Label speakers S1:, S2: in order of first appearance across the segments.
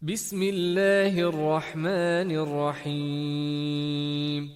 S1: بسم الله الرحمن الرحيم.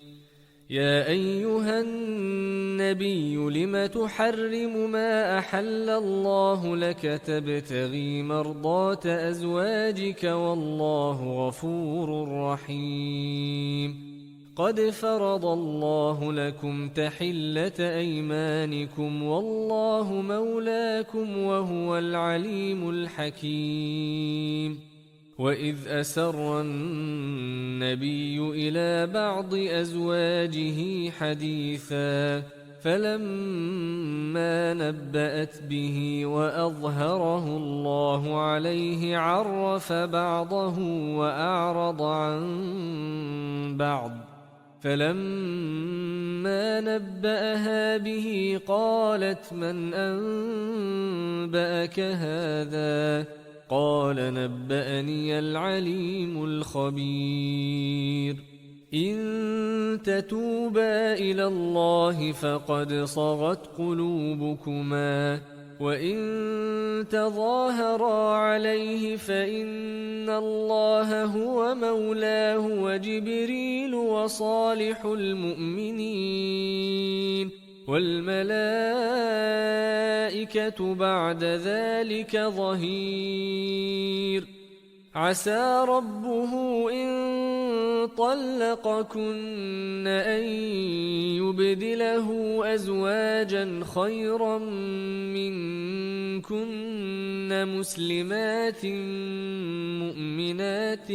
S1: يا أيها النبي لم تحرم ما أحل الله لك تبتغي مرضات أزواجك والله غفور رحيم. قد فرض الله لكم تحلة أيمانكم والله مولاكم وهو العليم الحكيم. وإذ أسر النبي إلى بعض أزواجه حديثا فلما نبأت به وأظهره الله عليه عرف بعضه وأعرض عن بعض فلما نبأها به قالت من أنبأك هذا قال نبأني العليم الخبير. إن تتوبا إلى الله فقد صغت قلوبكما وإن تظاهرا عليه فإن الله هو مولاه وجبريل وصالح المؤمنين والملائكة بعد ذلك ظهير. عسى ربه إن طلقكن أن يبدله أزواجا خيرا منكن مسلمات مؤمنات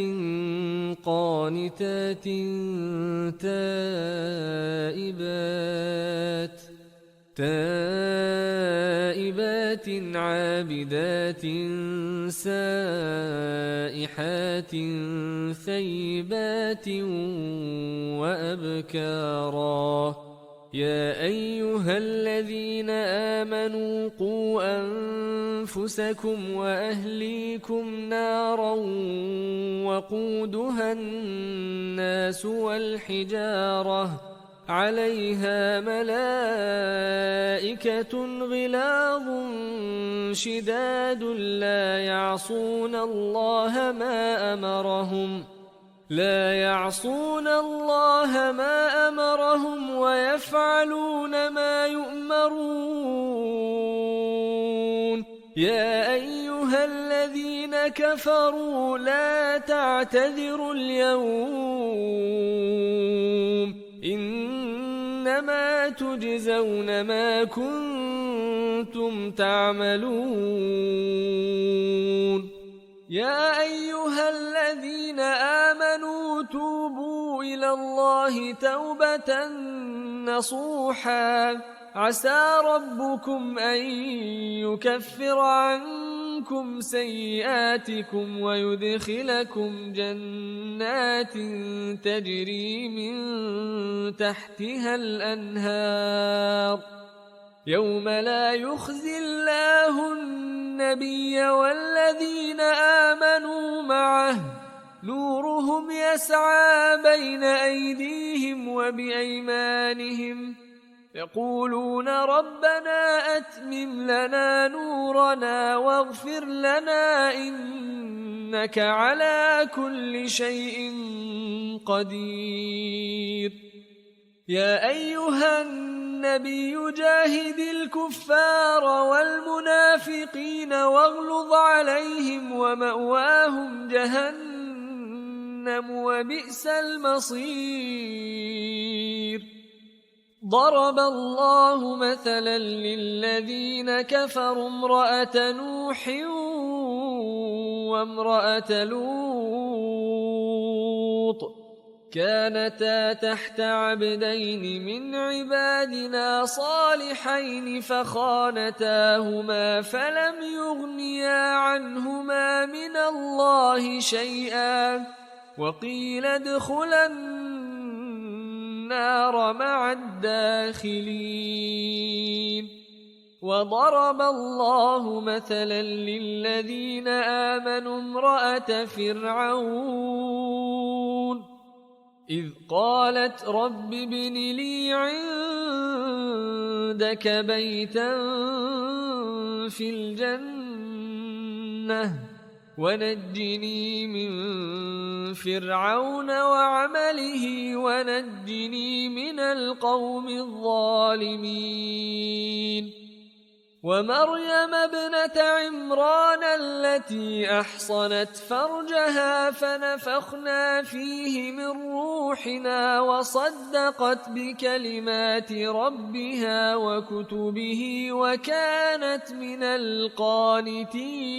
S1: قانتات تائبات عابدات سائحات ثيبات وأبكارا. يا أيها الذين آمنوا قوا أنفسكم وأهليكم نارا وقودها الناس والحجارة عليها ملائكة غلاظ شداد لا يعصون الله ما أمرهم ويفعلون ما يؤمرون. يا أيها الذين كفروا لا تعتذروا اليوم إنما تجزون ما كنتم تعملون. يا أيها الذين آمنوا توبوا إلى الله توبة نصوحا عسى ربكم أن يكفر عنكم سيئاتكم ويدخلكم جنات تجري من تحتها الأنهار يوم لا يخزي الله النبي والذين آمنوا معه نورهم يسعى بين أيديهم وبأيمانهم يقولون ربنا أتمم لنا نورنا واغفر لنا إنك على كل شيء قدير. يا أيها النبي جاهد الكفار والمنافقين واغلظ عليهم ومأواهم جهنم وبئس المصير. ضرب الله مثلا للذين كفروا امرأة نوح وامرأة لوط كانتا تحت عبدين من عبادنا صالحين فخانتاهما فلم يغنيا عنهما من الله شيئا وقيل ادخلا النار مع الداخلين. وضرب الله مثلا للذين آمنوا امرأة فرعون إذ قالت رب ابن لي عندك بيتا في الجنة ونجني من فرعون وعمله ونجني من القوم الظالمين ومريم ابنة عمران التي أحصنت فرجها فنفخنا فيه من روحنا وصدقت بكلمات ربها وكتبه وكانت من القانتين